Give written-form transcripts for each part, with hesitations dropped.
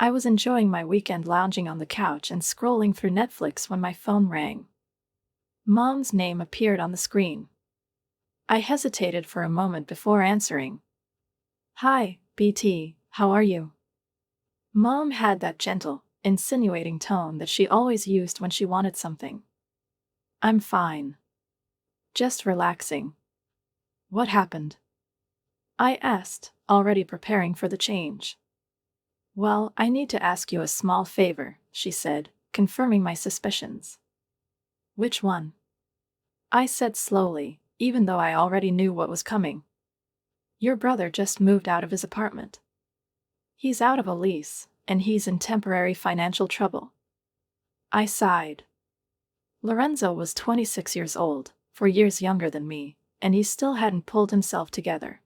I was enjoying my weekend lounging on the couch and scrolling through Netflix when my phone rang. Mom's name appeared on the screen. I hesitated for a moment before answering. "Hi, BT, how are you?" Mom had that gentle, insinuating tone that she always used when she wanted something. "I'm fine. Just relaxing." "What happened?" I asked, already preparing for the change. "Well, I need to ask you a small favor," she said, confirming my suspicions. "Which one?" I said slowly, even though I already knew what was coming. "Your brother just moved out of his apartment. He's out of a lease, and he's in temporary financial trouble." I sighed. Lorenzo was 26 years old, 4 years younger than me, and he still hadn't pulled himself together.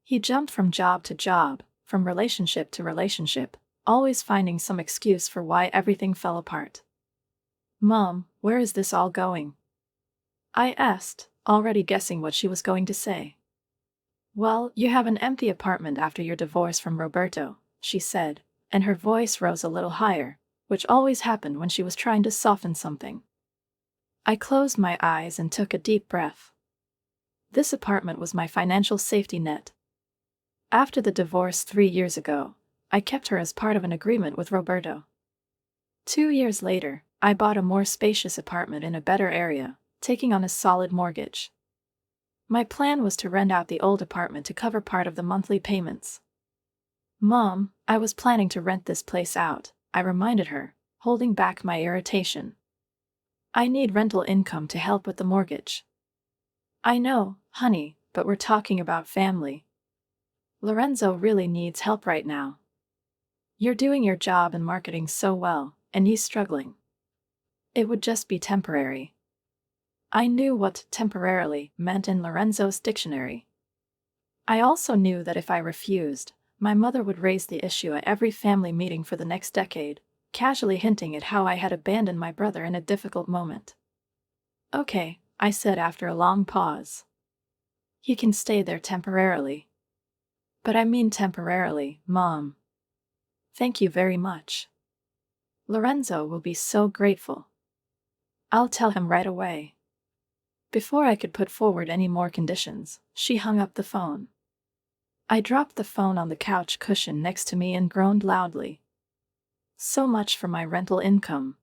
He jumped from job to job, from relationship to relationship, always finding some excuse for why everything fell apart. "Mom, where is this all going?" I asked, already guessing what she was going to say. "Well, you have an empty apartment after your divorce from Roberto," she said, and her voice rose a little higher, which always happened when she was trying to soften something. I closed my eyes and took a deep breath. This apartment was my financial safety net. After the divorce 3 years ago, I kept her as part of an agreement with Roberto. 2 years later, I bought a more spacious apartment in a better area, taking on a solid mortgage. My plan was to rent out the old apartment to cover part of the monthly payments. "Mom, I was planning to rent this place out," I reminded her, holding back my irritation. "I need rental income to help with the mortgage." "I know, honey, but we're talking about family. Lorenzo really needs help right now. You're doing your job in marketing so well, and he's struggling. It would just be temporary." I knew what temporarily meant in Lorenzo's dictionary. I also knew that if I refused, my mother would raise the issue at every family meeting for the next decade, casually hinting at how I had abandoned my brother in a difficult moment. "Okay," I said after a long pause. "He can stay there temporarily." "But I mean temporarily, Mom." "Thank you very much. Lorenzo will be so grateful." "I'll tell him right away." Before I could put forward any more conditions, she hung up the phone. I dropped the phone on the couch cushion next to me and groaned loudly. So much for my rental income.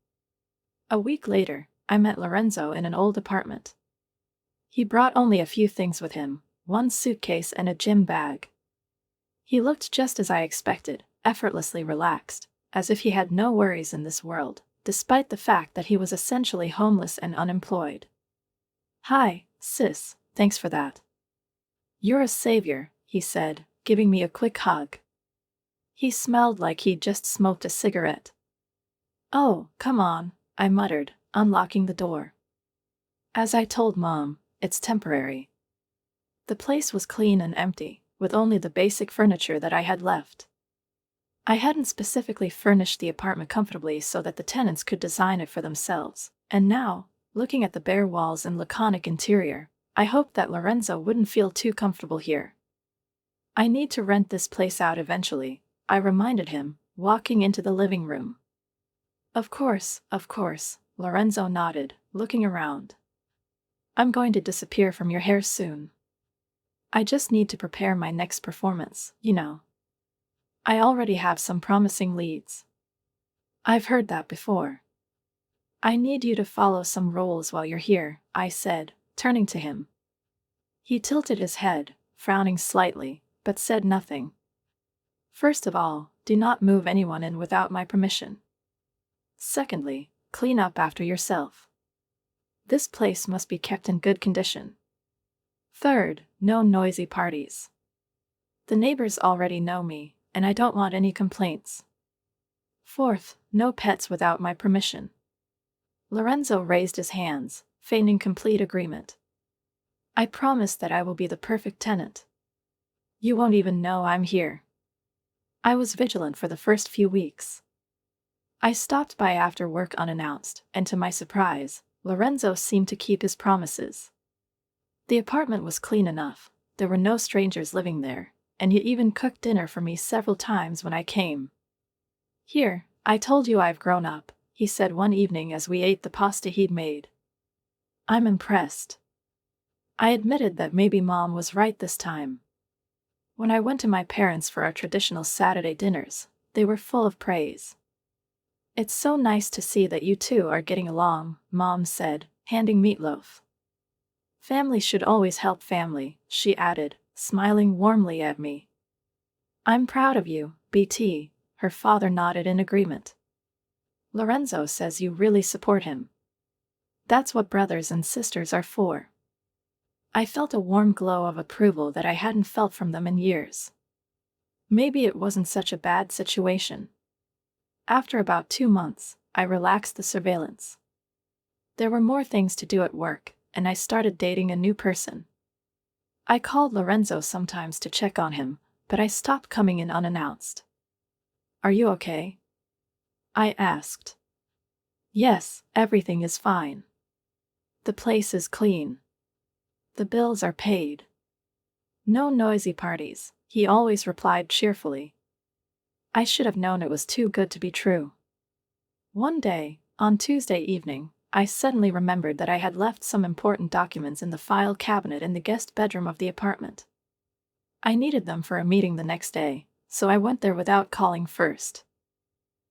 A week later, I met Lorenzo in an old apartment. He brought only a few things with him, one suitcase and a gym bag. He looked just as I expected, effortlessly relaxed, as if he had no worries in this world, despite the fact that he was essentially homeless and unemployed. "Hi, sis, thanks for that. You're a savior," he said, giving me a quick hug. He smelled like he'd just smoked a cigarette. "Oh, come on," I muttered, unlocking the door. "As I told Mom, it's temporary." The place was clean and empty, with only the basic furniture that I had left. I hadn't specifically furnished the apartment comfortably so that the tenants could design it for themselves, and now, looking at the bare walls and laconic interior, I hoped that Lorenzo wouldn't feel too comfortable here. "I need to rent this place out eventually," I reminded him, walking into the living room. Of course," Lorenzo nodded, looking around. "I'm going to disappear from your hair soon. I just need to prepare my next performance, you know. I already have some promising leads." "I've heard that before." "I need you to follow some roles while you're here," I said, turning to him. He tilted his head, frowning slightly, but said nothing. "First of all, do not move anyone in without my permission. Secondly, clean up after yourself. This place must be kept in good condition. Third, no noisy parties. The neighbors already know me, and I don't want any complaints. Fourth, no pets without my permission." Lorenzo raised his hands, feigning complete agreement. "I promise that I will be the perfect tenant. You won't even know I'm here." I was vigilant for the first few weeks. I stopped by after work unannounced, and to my surprise, Lorenzo seemed to keep his promises. The apartment was clean enough, there were no strangers living there, and he even cooked dinner for me several times when I came. Here, I told you I've grown up, he said one evening as we ate the pasta he'd made. I'm impressed. I admitted that maybe Mom was right this time. When I went to my parents for our traditional Saturday dinners, they were full of praise. It's so nice to see that you two are getting along, Mom said, handing meatloaf. Family should always help family, she added, smiling warmly at me. I'm proud of you, BT, her father nodded in agreement. Lorenzo says you really support him. That's what brothers and sisters are for. I felt a warm glow of approval that I hadn't felt from them in years. Maybe it wasn't such a bad situation. After about 2 months, I relaxed the surveillance. There were more things to do at work, and I started dating a new person. I called Lorenzo sometimes to check on him, but I stopped coming in unannounced. Are you okay? I asked. Yes, everything is fine. The place is clean. The bills are paid. No noisy parties, he always replied cheerfully. I should have known it was too good to be true. One day, on Tuesday evening, I suddenly remembered that I had left some important documents in the file cabinet in the guest bedroom of the apartment. I needed them for a meeting the next day, so I went there without calling first.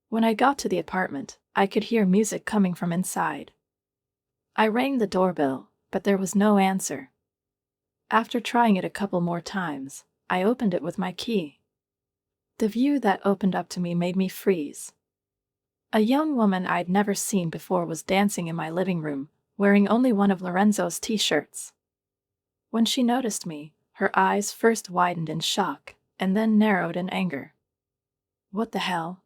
When I got to the apartment, I could hear music coming from inside. I rang the doorbell, but there was no answer. After trying it a couple more times, I opened it with my key. The view that opened up to me made me freeze. A young woman I'd never seen before was dancing in my living room, wearing only one of Lorenzo's t-shirts. When she noticed me, her eyes first widened in shock, and then narrowed in anger. What the hell?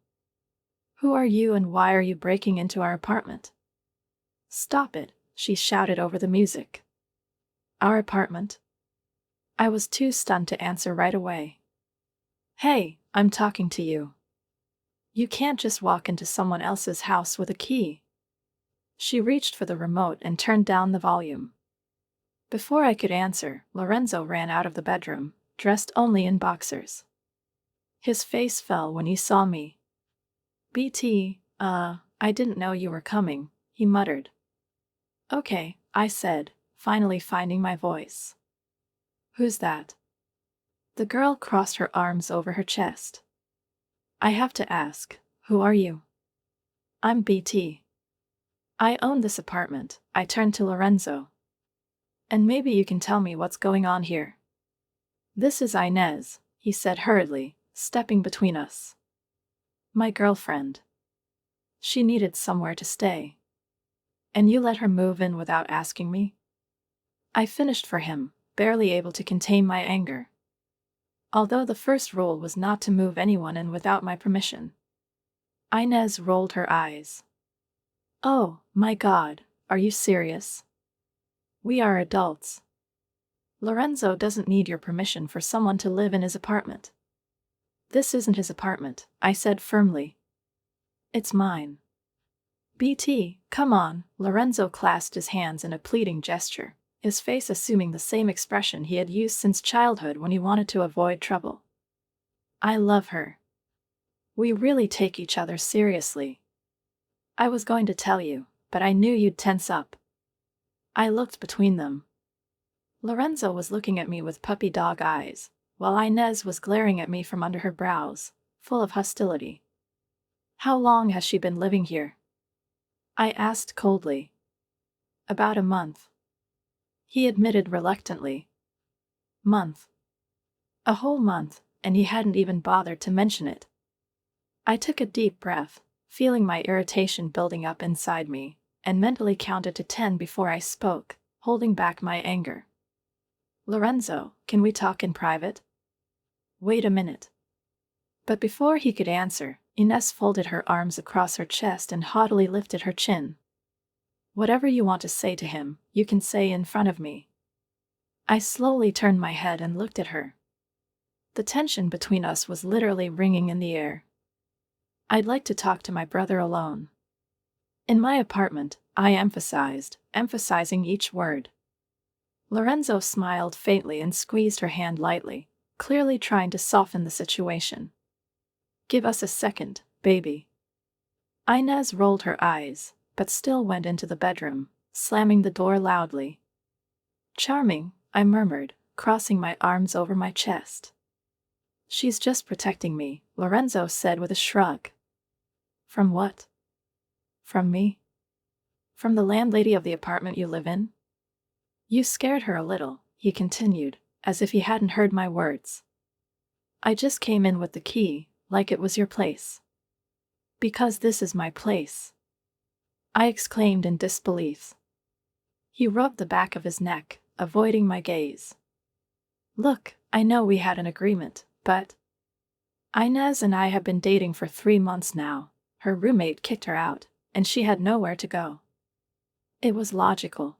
Who are you and why are you breaking into our apartment? Stop it, she shouted over the music. Our apartment? I was too stunned to answer right away. Hey, I'm talking to you. You can't just walk into someone else's house with a key. She reached for the remote and turned down the volume. Before I could answer, Lorenzo ran out of the bedroom, dressed only in boxers. His face fell when he saw me. BT, I didn't know you were coming, he muttered. Okay, I said, finally finding my voice. Who's that? The girl crossed her arms over her chest. I have to ask, who are you? I'm BT. I own this apartment, I turned to Lorenzo. And maybe you can tell me what's going on here. This is Inez, he said hurriedly, stepping between us. My girlfriend. She needed somewhere to stay. And you let her move in without asking me? I finished for him, barely able to contain my anger. Although the first rule was not to move anyone in without my permission. Inez rolled her eyes. Oh, my God, are you serious? We are adults. Lorenzo doesn't need your permission for someone to live in his apartment. This isn't his apartment, I said firmly. It's mine. BT, come on, Lorenzo clasped his hands in a pleading gesture, his face assuming the same expression he had used since childhood when he wanted to avoid trouble. I love her. We really take each other seriously. I was going to tell you, but I knew you'd tense up. I looked between them. Lorenzo was looking at me with puppy dog eyes, while Inez was glaring at me from under her brows, full of hostility. How long has she been living here? I asked coldly. About a month. He admitted reluctantly. Month. A whole month, and he hadn't even bothered to mention it. I took a deep breath, feeling my irritation building up inside me, and mentally counted to 10 before I spoke, holding back my anger. Lorenzo, can we talk in private? Wait a minute. But before he could answer, Inez folded her arms across her chest and haughtily lifted her chin. Whatever you want to say to him, you can say in front of me. I slowly turned my head and looked at her. The tension between us was literally ringing in the air. I'd like to talk to my brother alone. In my apartment, I emphasized, emphasizing each word. Lorenzo smiled faintly and squeezed her hand lightly, clearly trying to soften the situation. Give us a second, baby. Inez rolled her eyes, but still went into the bedroom, slamming the door loudly. Charming, I murmured, crossing my arms over my chest. She's just protecting me, Lorenzo said with a shrug. From what? From me? From the landlady of the apartment you live in? You scared her a little, he continued, as if he hadn't heard my words. I just came in with the key, like it was your place. Because this is my place, I exclaimed in disbelief. He rubbed the back of his neck, avoiding my gaze. Look, I know we had an agreement, but Inez and I have been dating for 3 months now. Her roommate kicked her out, and she had nowhere to go. It was logical.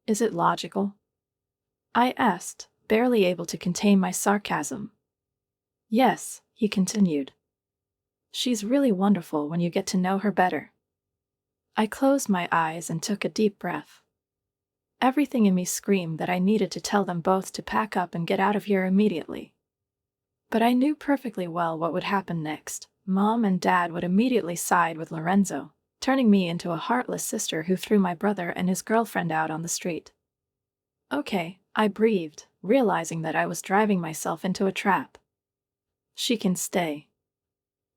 Is it logical? I asked, barely able to contain my sarcasm. Yes, he continued. She's really wonderful when you get to know her better. I closed my eyes and took a deep breath. Everything in me screamed that I needed to tell them both to pack up and get out of here immediately. But I knew perfectly well what would happen next. Mom and Dad would immediately side with Lorenzo, turning me into a heartless sister who threw my brother and his girlfriend out on the street. Okay, I breathed, realizing that I was driving myself into a trap. She can stay.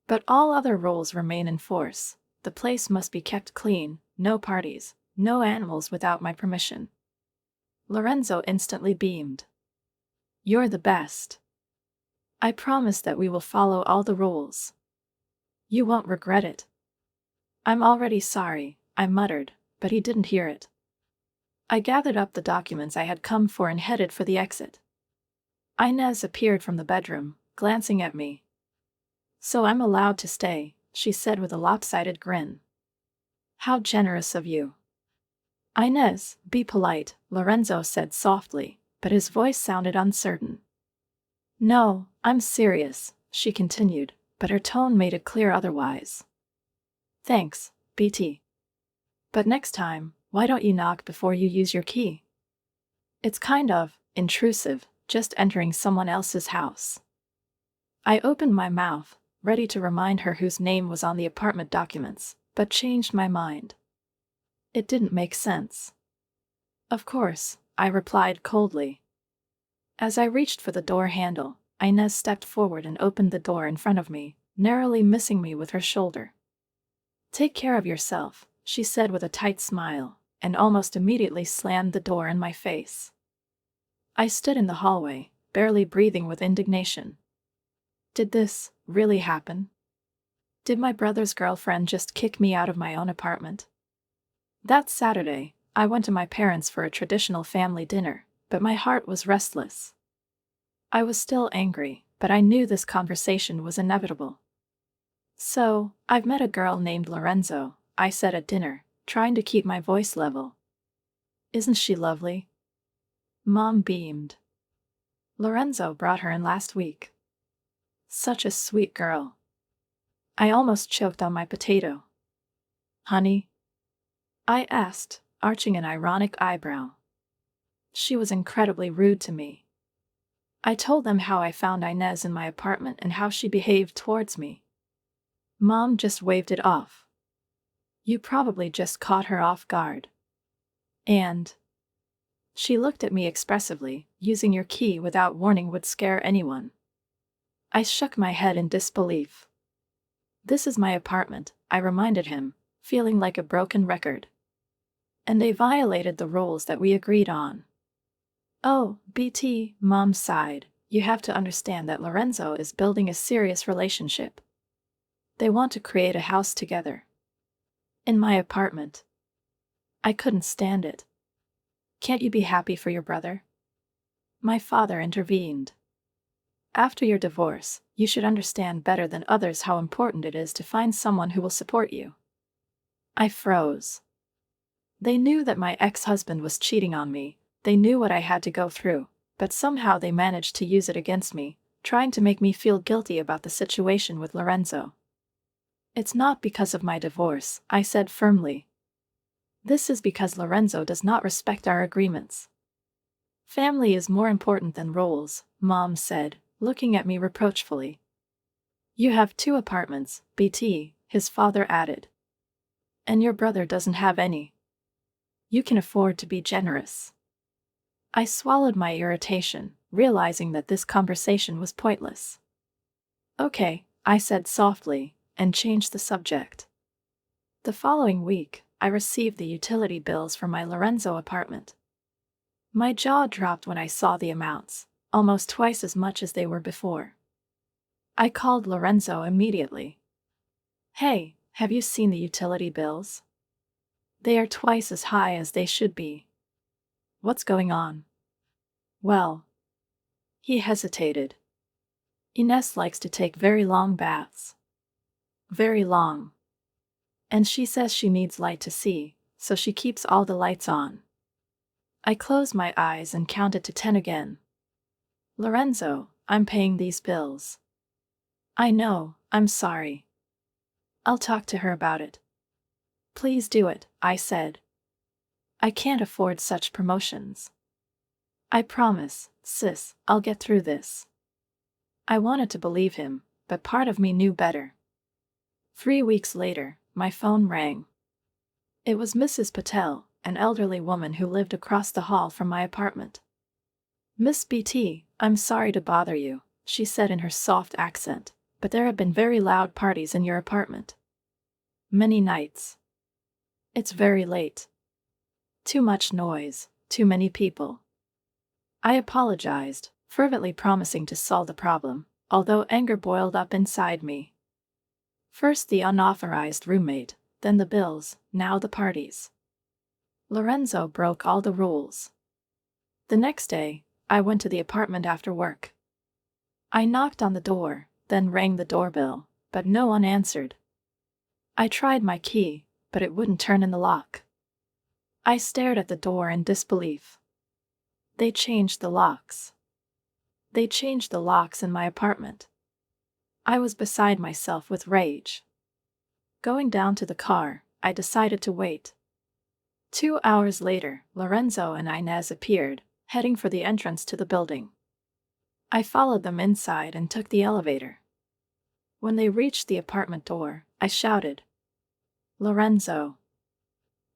But all other rules remain in force. The place must be kept clean, no parties, no animals without my permission. Lorenzo instantly beamed. You're the best. I promise that we will follow all the rules. You won't regret it. I'm already sorry, I muttered, but he didn't hear it. I gathered up the documents I had come for and headed for the exit. Inez appeared from the bedroom, glancing at me. So I'm allowed to stay, she said with a lopsided grin. How generous of you. Inez, be polite, Lorenzo said softly, but his voice sounded uncertain. No, I'm serious, she continued, but her tone made it clear otherwise. Thanks, BT. But next time, why don't you knock before you use your key? It's kind of intrusive, just entering someone else's house. I opened my mouth, ready to remind her whose name was on the apartment documents, but changed my mind. It didn't make sense. Of course, I replied coldly. As I reached for the door handle, Inez stepped forward and opened the door in front of me, narrowly missing me with her shoulder. Take care of yourself, she said with a tight smile, and almost immediately slammed the door in my face. I stood in the hallway, barely breathing with indignation. Did this really happen? Did my brother's girlfriend just kick me out of my own apartment? That Saturday, I went to my parents for a traditional family dinner, but my heart was restless. I was still angry, but I knew this conversation was inevitable. So, I've met a girl named Lorenzo, I said at dinner, trying to keep my voice level. Isn't she lovely? Mom beamed. Lorenzo brought her in last week. Such a sweet girl. I almost choked on my potato. Honey? I asked, arching an ironic eyebrow. She was incredibly rude to me. I told them how I found Inez in my apartment and how she behaved towards me. Mom just waved it off. You probably just caught her off guard. And she looked at me expressively, using your key without warning would scare anyone. I shook my head in disbelief. This is my apartment, I reminded him, feeling like a broken record. And they violated the rules that we agreed on. Oh, BT, Mom sighed, you have to understand that Lorenzo is building a serious relationship. They want to create a house together. In my apartment. I couldn't stand it. Can't you be happy for your brother? My father intervened. After your divorce, you should understand better than others how important it is to find someone who will support you. I froze. They knew that my ex-husband was cheating on me, they knew what I had to go through, but somehow they managed to use it against me, trying to make me feel guilty about the situation with Lorenzo. It's not because of my divorce, I said firmly. This is because Lorenzo does not respect our agreements. Family is more important than roles, Mom said, looking at me reproachfully. You have 2 apartments, BT, his father added. And your brother doesn't have any. You can afford to be generous. I swallowed my irritation, realizing that this conversation was pointless. Okay, I said softly, and changed the subject. The following week, I received the utility bills for my Lorenzo apartment. My jaw dropped when I saw the amounts, almost twice as much as they were before. I called Lorenzo immediately. Hey, have you seen the utility bills? They are twice as high as they should be. What's going on? Well, he hesitated. Ines likes to take very long baths. Very long. And she says she needs light to see, so she keeps all the lights on. I closed my eyes and counted to 10 again. Lorenzo, I'm paying these bills. I know, I'm sorry. I'll talk to her about it. Please do it, I said. I can't afford such promotions. I promise, sis, I'll get through this. I wanted to believe him, but part of me knew better. 3 weeks later, my phone rang. It was Mrs. Patel, an elderly woman who lived across the hall from my apartment. Miss BT, I'm sorry to bother you, she said in her soft accent, but there have been very loud parties in your apartment. Many nights. It's very late. Too much noise, too many people. I apologized, fervently promising to solve the problem, although anger boiled up inside me. First the unauthorized roommate, then the bills, now the parties. Lorenzo broke all the rules. The next day, I went to the apartment after work. I knocked on the door, then rang the doorbell, but no one answered. I tried my key, but it wouldn't turn in the lock. I stared at the door in disbelief. They changed the locks. They changed the locks in my apartment. I was beside myself with rage. Going down to the car, I decided to wait. 2 hours later, Lorenzo and Ines appeared, heading for the entrance to the building. I followed them inside and took the elevator. When they reached the apartment door, I shouted, "Lorenzo."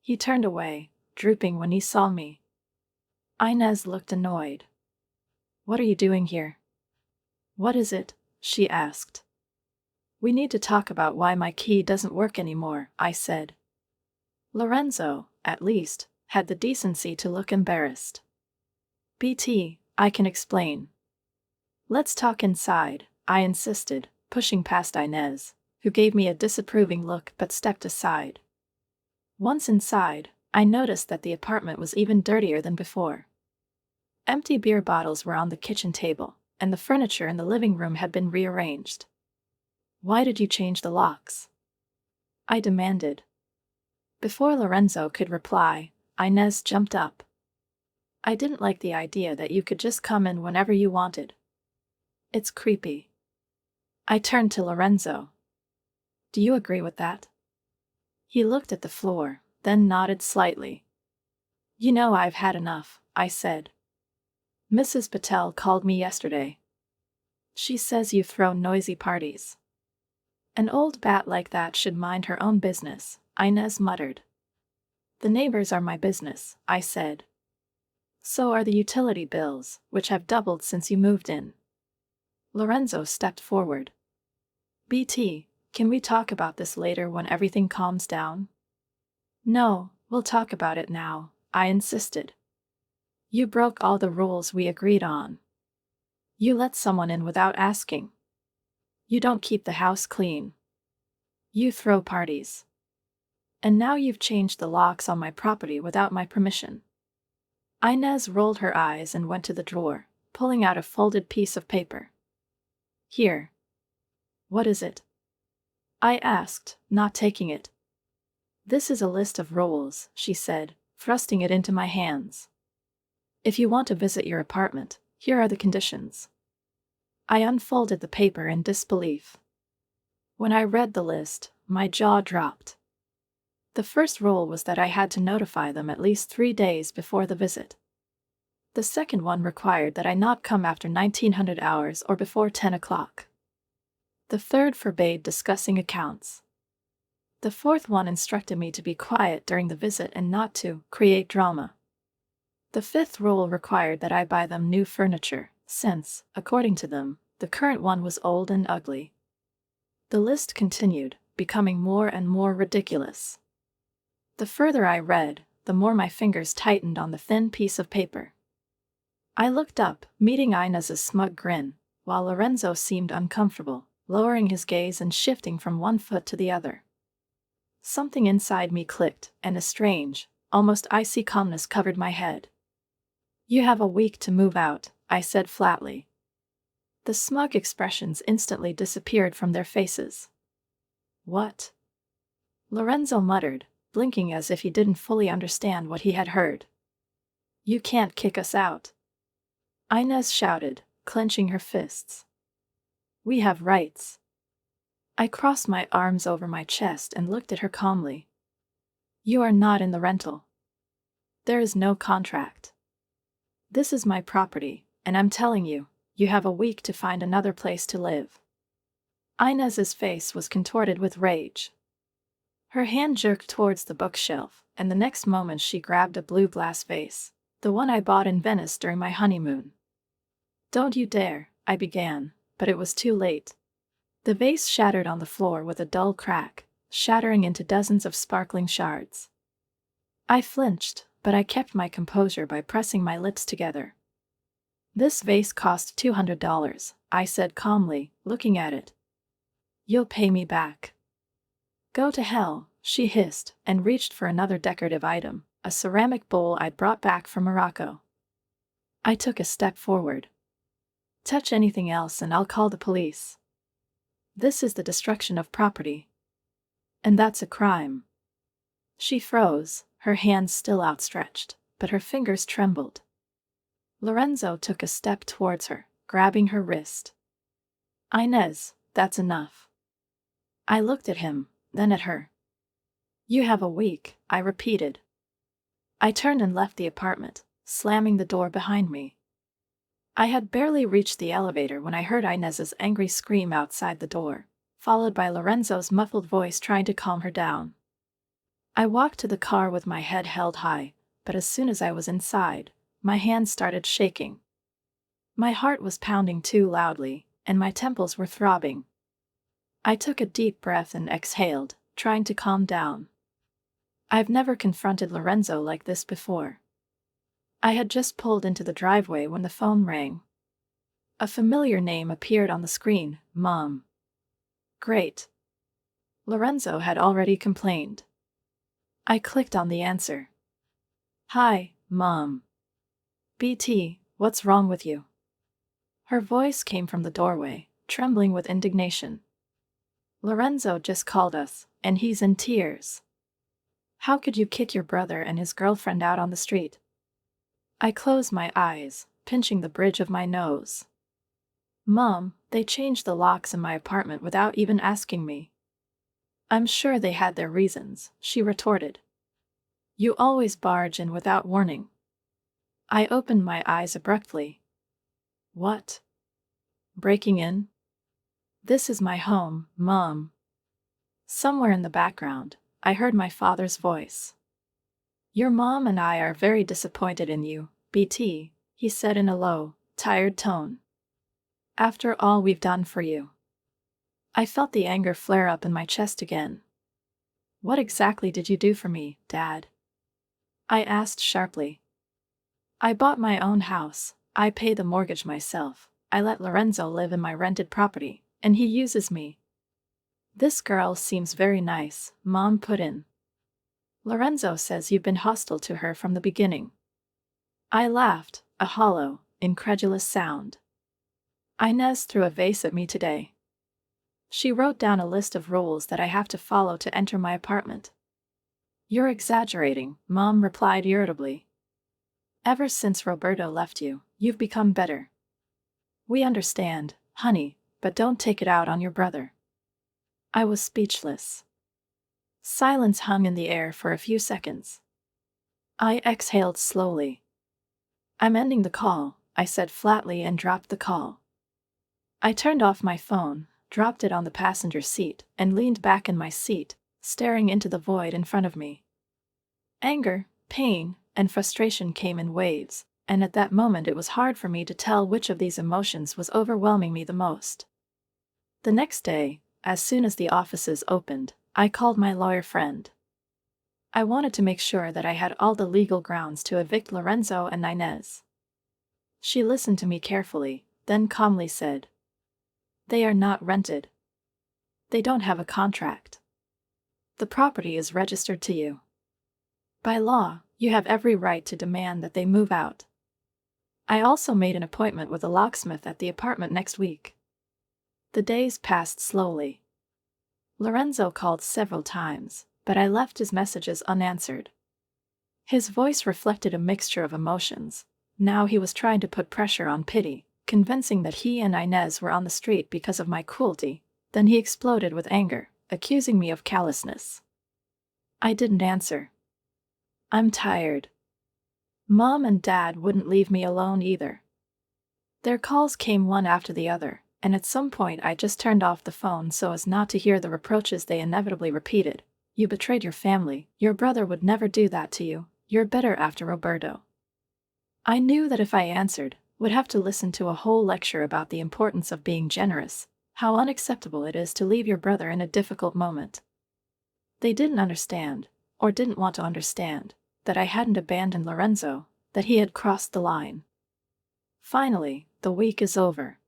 He turned away, drooping when he saw me. Ines looked annoyed. "What are you doing here?" "What is it?" she asked. "We need to talk about why my key doesn't work anymore," I said. Lorenzo, at least, had the decency to look embarrassed. "BT, I can explain." "Let's talk inside," I insisted, pushing past Ines, who gave me a disapproving look but stepped aside. Once inside, I noticed that the apartment was even dirtier than before. Empty beer bottles were on the kitchen table, and the furniture in the living room had been rearranged. "Why did you change the locks?" I demanded. Before Lorenzo could reply, Ines jumped up. "I didn't like the idea that you could just come in whenever you wanted. It's creepy." I turned to Lorenzo. "Do you agree with that?" He looked at the floor, then nodded slightly. "You know I've had enough," I said. "Mrs. Patel called me yesterday. She says you throw noisy parties." "An old bat like that should mind her own business," Ines muttered. "The neighbors are my business," I said. "So are the utility bills, which have doubled since you moved in." Lorenzo stepped forward. "BT, can we talk about this later when everything calms down?" "No, we'll talk about it now," I insisted. "You broke all the rules we agreed on. You let someone in without asking. You don't keep the house clean. You throw parties. And now you've changed the locks on my property without my permission." Ines rolled her eyes and went to the drawer, pulling out a folded piece of paper. "Here." "What is it?" I asked, not taking it. "This is a list of rules," she said, thrusting it into my hands. "If you want to visit your apartment, here are the conditions." I unfolded the paper in disbelief. When I read the list, my jaw dropped. The first rule was that I had to notify them at least 3 days before the visit. The second one required that I not come after 1900 hours or before 10 o'clock. The third forbade discussing accounts. The fourth one instructed me to be quiet during the visit and not to create drama. The fifth rule required that I buy them new furniture, since, according to them, the current one was old and ugly. The list continued, becoming more and more ridiculous. The further I read, the more my fingers tightened on the thin piece of paper. I looked up, meeting Inez's smug grin, while Lorenzo seemed uncomfortable, lowering his gaze and shifting from one foot to the other. Something inside me clicked, and a strange, almost icy calmness covered my head. "You have a week to move out," I said flatly. The smug expressions instantly disappeared from their faces. "What?" Lorenzo muttered, blinking as if he didn't fully understand what he had heard. "You can't kick us out," Inez shouted, clenching her fists. "We have rights." I crossed my arms over my chest and looked at her calmly. "You are not in the rental. There is no contract. This is my property, and I'm telling you, you have a week to find another place to live." Inez's face was contorted with rage. Her hand jerked towards the bookshelf, and the next moment she grabbed a blue glass vase, the one I bought in Venice during my honeymoon. "Don't you dare," I began, but it was too late. The vase shattered on the floor with a dull crack, shattering into dozens of sparkling shards. I flinched, but I kept my composure by pressing my lips together. "This vase cost $200, I said calmly, looking at it. "You'll pay me back." "Go to hell," she hissed, and reached for another decorative item, a ceramic bowl I'd brought back from Morocco. I took a step forward. "Touch anything else and I'll call the police. This is the destruction of property. And that's a crime." She froze, her hands still outstretched, but her fingers trembled. Lorenzo took a step towards her, grabbing her wrist. "Inez, that's enough." I looked at him, then at her. "You have a week," I repeated. I turned and left the apartment, slamming the door behind me. I had barely reached the elevator when I heard Inez's angry scream outside the door, followed by Lorenzo's muffled voice trying to calm her down. I walked to the car with my head held high, but as soon as I was inside, my hands started shaking. My heart was pounding too loudly, and my temples were throbbing. I took a deep breath and exhaled, trying to calm down. I've never confronted Lorenzo like this before. I had just pulled into the driveway when the phone rang. A familiar name appeared on the screen, Mom. Great. Lorenzo had already complained. I clicked on the answer. "Hi, Mom." "BT, what's wrong with you?" Her voice came from the doorway, trembling with indignation. "Lorenzo just called us, and he's in tears. How could you kick your brother and his girlfriend out on the street?" I closed my eyes, pinching the bridge of my nose. "Mom, they changed the locks in my apartment without even asking me." "I'm sure they had their reasons," she retorted. "You always barge in without warning." I opened my eyes abruptly. "What? Breaking in?" "This is my home, Mom." Somewhere in the background, I heard my father's voice. "Your mom and I are very disappointed in you, BT, he said in a low, tired tone. "After all we've done for you." I felt the anger flare up in my chest again. "What exactly did you do for me, Dad?" I asked sharply. "I bought my own house, I pay the mortgage myself, I let Lorenzo live in my rented property, and he uses me." "This girl seems very nice," Mom put in. "Lorenzo says you've been hostile to her from the beginning." I laughed, a hollow, incredulous sound. "Inez threw a vase at me today. She wrote down a list of rules that I have to follow to enter my apartment." "You're exaggerating," Mom replied irritably. "Ever since Roberto left you, you've become better. We understand, honey, but don't take it out on your brother." I was speechless. Silence hung in the air for a few seconds. I exhaled slowly. "I'm ending the call," I said flatly and dropped the call. I turned off my phone, dropped it on the passenger seat, and leaned back in my seat, staring into the void in front of me. Anger, pain, and frustration came in waves, and at that moment it was hard for me to tell which of these emotions was overwhelming me the most. The next day, as soon as the offices opened, I called my lawyer friend. I wanted to make sure that I had all the legal grounds to evict Lorenzo and Inez. She listened to me carefully, then calmly said, "They are not rented. They don't have a contract. The property is registered to you. By law, you have every right to demand that they move out. I also made an appointment with a locksmith at the apartment next week." The days passed slowly. Lorenzo called several times, but I left his messages unanswered. His voice reflected a mixture of emotions. Now he was trying to put pressure on pity, convincing that he and Inez were on the street because of my cruelty. Then he exploded with anger, accusing me of callousness. I didn't answer. I'm tired. Mom and Dad wouldn't leave me alone either. Their calls came one after the other, and at some point I just turned off the phone so as not to hear the reproaches they inevitably repeated. "You betrayed your family. Your brother would never do that to you. You're better after Roberto." I knew that if I answered, would have to listen to a whole lecture about the importance of being generous, how unacceptable it is to leave your brother in a difficult moment. They didn't understand, or didn't want to understand, that I hadn't abandoned Lorenzo, that he had crossed the line. Finally, the week is over.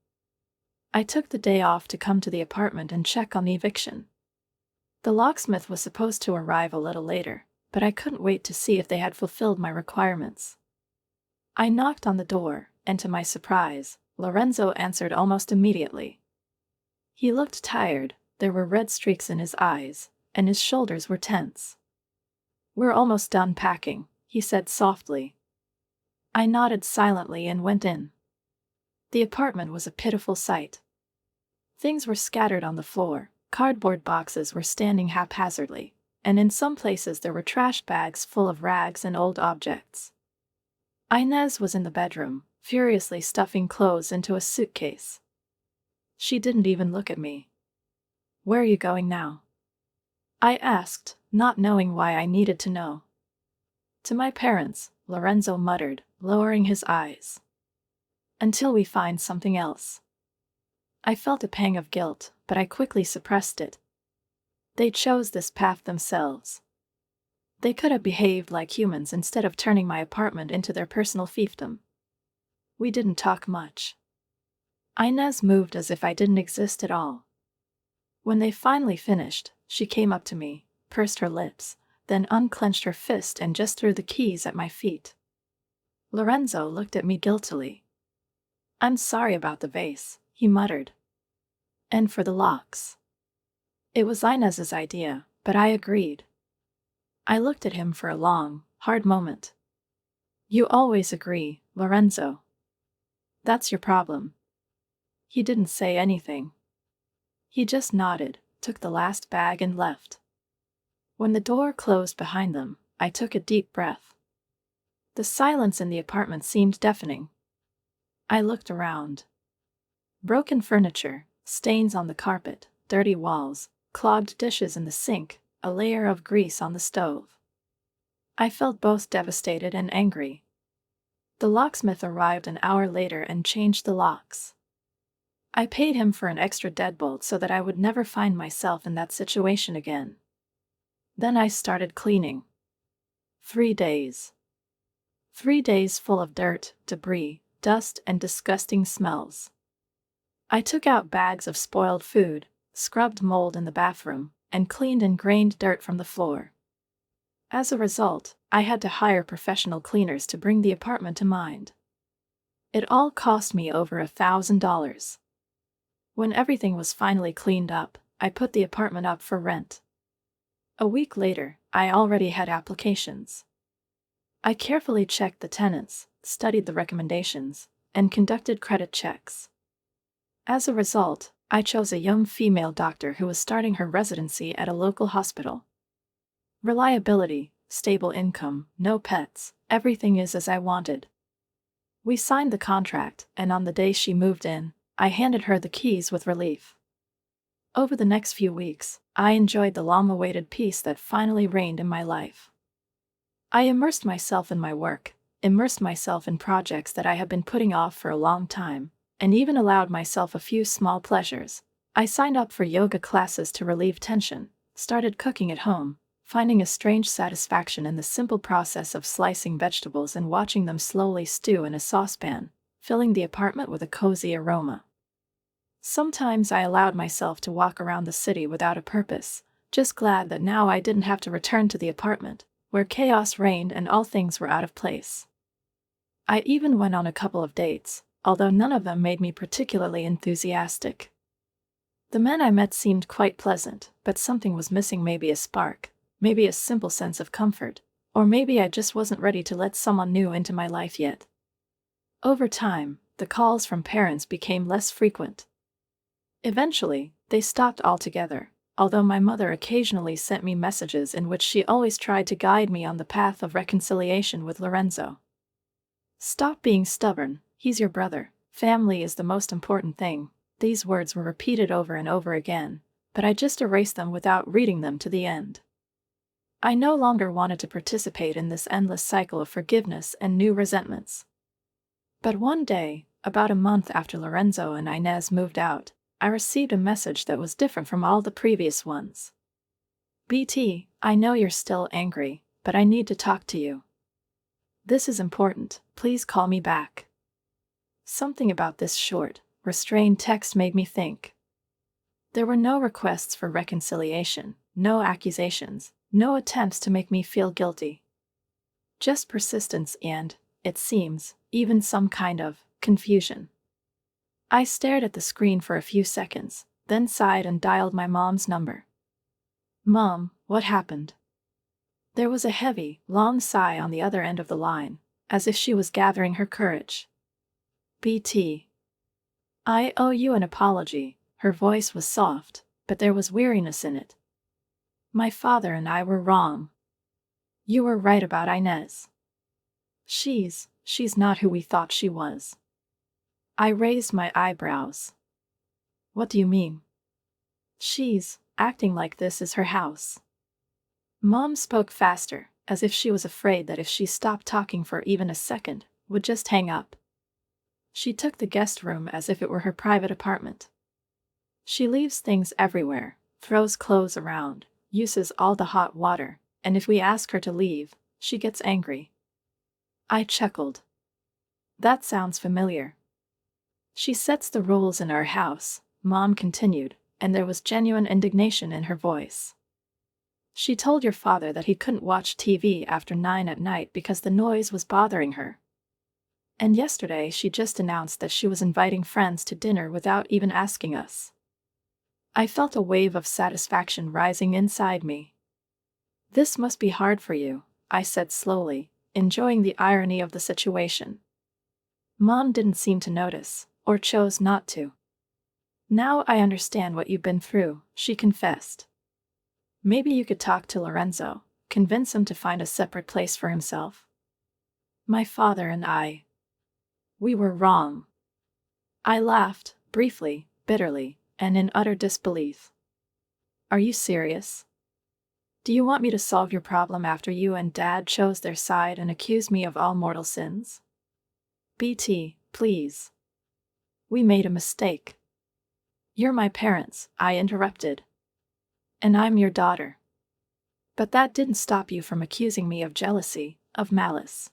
I took the day off to come to the apartment and check on the eviction. The locksmith was supposed to arrive a little later, but I couldn't wait to see if they had fulfilled my requirements. I knocked on the door, and to my surprise, Lorenzo answered almost immediately. He looked tired, there were red streaks in his eyes, and his shoulders were tense. "We're almost done packing," he said softly. I nodded silently and went in. The apartment was a pitiful sight. Things were scattered on the floor, cardboard boxes were standing haphazardly, and in some places there were trash bags full of rags and old objects. Inez was in the bedroom, furiously stuffing clothes into a suitcase. She didn't even look at me. "Where are you going now?" I asked, not knowing why I needed to know. "To my parents," Lorenzo muttered, lowering his eyes. "Until we find something else." I felt a pang of guilt, but I quickly suppressed it. They chose this path themselves. They could have behaved like humans instead of turning my apartment into their personal fiefdom. We didn't talk much. Inez moved as if I didn't exist at all. When they finally finished, she came up to me, pursed her lips, then unclenched her fist and just threw the keys at my feet. Lorenzo looked at me guiltily. "I'm sorry about the vase," he muttered. "And for the locks." It was Inez's idea, but I agreed. I looked at him for a long, hard moment. "You always agree, Lorenzo. That's your problem." He didn't say anything. He just nodded, took the last bag and left. When the door closed behind them, I took a deep breath. The silence in the apartment seemed deafening. I looked around. Broken furniture, stains on the carpet, dirty walls, clogged dishes in the sink, a layer of grease on the stove. I felt both devastated and angry. The locksmith arrived an hour later and changed the locks. I paid him for an extra deadbolt so that I would never find myself in that situation again. Then I started cleaning. 3 days. 3 days full of dirt, debris, dust, and disgusting smells. I took out bags of spoiled food, scrubbed mold in the bathroom, and cleaned ingrained dirt from the floor. As a result, I had to hire professional cleaners to bring the apartment to mind. It all cost me over $1,000. When everything was finally cleaned up, I put the apartment up for rent. A week later, I already had applications. I carefully checked the tenants, studied the recommendations, and conducted credit checks. As a result, I chose a young female doctor who was starting her residency at a local hospital. Reliability, stable income, no pets, everything is as I wanted. We signed the contract, and on the day she moved in, I handed her the keys with relief. Over the next few weeks, I enjoyed the long-awaited peace that finally reigned in my life. I immersed myself in my work, immersed myself in projects that I had been putting off for a long time, and even allowed myself a few small pleasures. I signed up for yoga classes to relieve tension, started cooking at home, finding a strange satisfaction in the simple process of slicing vegetables and watching them slowly stew in a saucepan, filling the apartment with a cozy aroma. Sometimes I allowed myself to walk around the city without a purpose, just glad that now I didn't have to return to the apartment, where chaos reigned and all things were out of place. I even went on a couple of dates, although none of them made me particularly enthusiastic. The men I met seemed quite pleasant, but something was missing, maybe a spark, maybe a simple sense of comfort, or maybe I just wasn't ready to let someone new into my life yet. Over time, the calls from parents became less frequent. Eventually, they stopped altogether, although my mother occasionally sent me messages in which she always tried to guide me on the path of reconciliation with Lorenzo. "Stop being stubborn, he's your brother. Family is the most important thing." These words were repeated over and over again, but I just erased them without reading them to the end. I no longer wanted to participate in this endless cycle of forgiveness and new resentments. But one day, about a month after Lorenzo and Inez moved out, I received a message that was different from all the previous ones. "BT, I know you're still angry, but I need to talk to you. This is important, please call me back." Something about this short, restrained text made me think. There were no requests for reconciliation, no accusations, no attempts to make me feel guilty. Just persistence and, it seems, even some kind of confusion. I stared at the screen for a few seconds, then sighed and dialed my mom's number. "Mom, what happened?" There was a heavy, long sigh on the other end of the line, as if she was gathering her courage. "BT. I owe you an apology." Her voice was soft, but there was weariness in it. "My father and I were wrong. You were right about Inez. She's not who we thought she was." I raised my eyebrows. "What do you mean?" "She's acting like this is her house." Mom spoke faster, as if she was afraid that if she stopped talking for even a second, would just hang up. She took the guest room as if it were her private apartment. She leaves things everywhere, throws clothes around, uses all the hot water, and if we ask her to leave, she gets angry. I chuckled. That sounds familiar. She sets the rules in our house, Mom continued, and there was genuine indignation in her voice. She told your father that he couldn't watch TV after 9 at night because the noise was bothering her. And yesterday she just announced that she was inviting friends to dinner without even asking us. I felt a wave of satisfaction rising inside me. "This must be hard for you," I said slowly, enjoying the irony of the situation. Mom didn't seem to notice, or chose not to. "Now I understand what you've been through," she confessed. "Maybe you could talk to Lorenzo, convince him to find a separate place for himself." My father and I. We were wrong. I laughed, briefly, bitterly, and in utter disbelief. "Are you serious? Do you want me to solve your problem after you and Dad chose their side and accused me of all mortal sins?" "BT, please. We made a mistake." "You're my parents," I interrupted. "And I'm your daughter." "But that didn't stop you from accusing me of jealousy, of malice.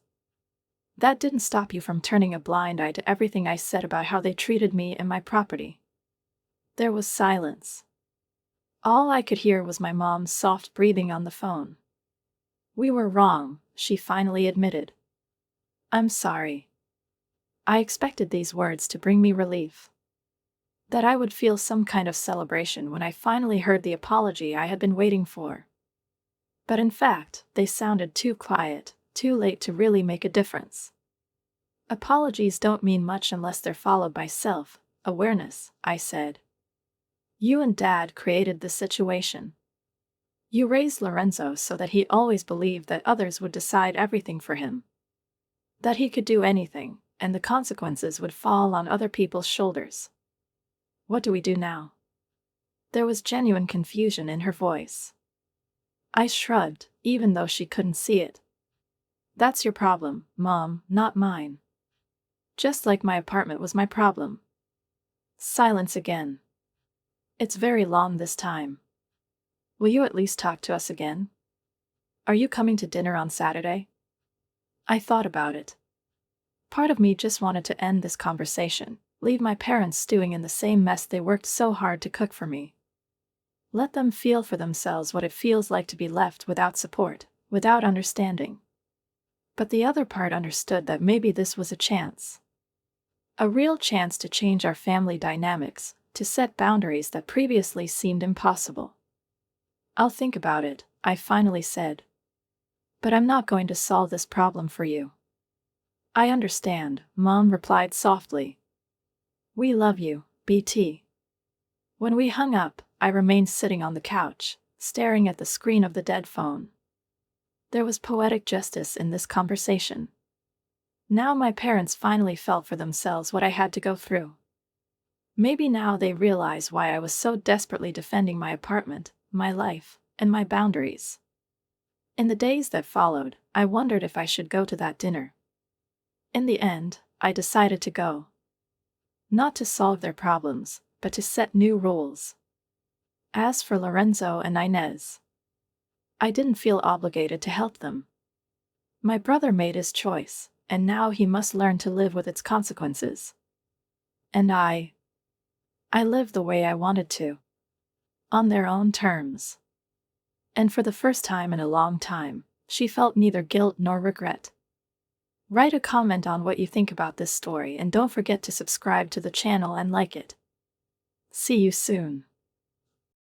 That didn't stop you from turning a blind eye to everything I said about how they treated me and my property." There was silence. All I could hear was my mom's soft breathing on the phone. "We were wrong," she finally admitted. "I'm sorry." I expected these words to bring me relief. That I would feel some kind of celebration when I finally heard the apology I had been waiting for. But in fact, they sounded too quiet, too late to really make a difference. "Apologies don't mean much unless they're followed by self-awareness," I said. "You and Dad created this situation. You raised Lorenzo so that he always believed that others would decide everything for him. That he could do anything, and the consequences would fall on other people's shoulders. What do we do now? There was genuine confusion in her voice. I shrugged, even though she couldn't see it. That's your problem, Mom, not mine. Just like my apartment was my problem. Silence again. It's very long this time. Will you at least talk to us again? Are you coming to dinner on Saturday? I thought about it. Part of me just wanted to end this conversation, leave my parents stewing in the same mess they worked so hard to cook for me. Let them feel for themselves what it feels like to be left without support, without understanding. But the other part understood that maybe this was a chance. A real chance to change our family dynamics, to set boundaries that previously seemed impossible. I'll think about it, I finally said. But I'm not going to solve this problem for you. I understand, Mom replied softly. We love you, BT. When we hung up, I remained sitting on the couch, staring at the screen of the dead phone. There was poetic justice in this conversation. Now my parents finally felt for themselves what I had to go through. Maybe now they realize why I was so desperately defending my apartment, my life, and my boundaries. In the days that followed, I wondered if I should go to that dinner. In the end, I decided to go. Not to solve their problems, but to set new rules. As for Lorenzo and Inez, I didn't feel obligated to help them. My brother made his choice, and now he must learn to live with its consequences. And I lived the way I wanted to. On their own terms. And for the first time in a long time, she felt neither guilt nor regret. Write a comment on what you think about this story and don't forget to subscribe to the channel and like it. See you soon.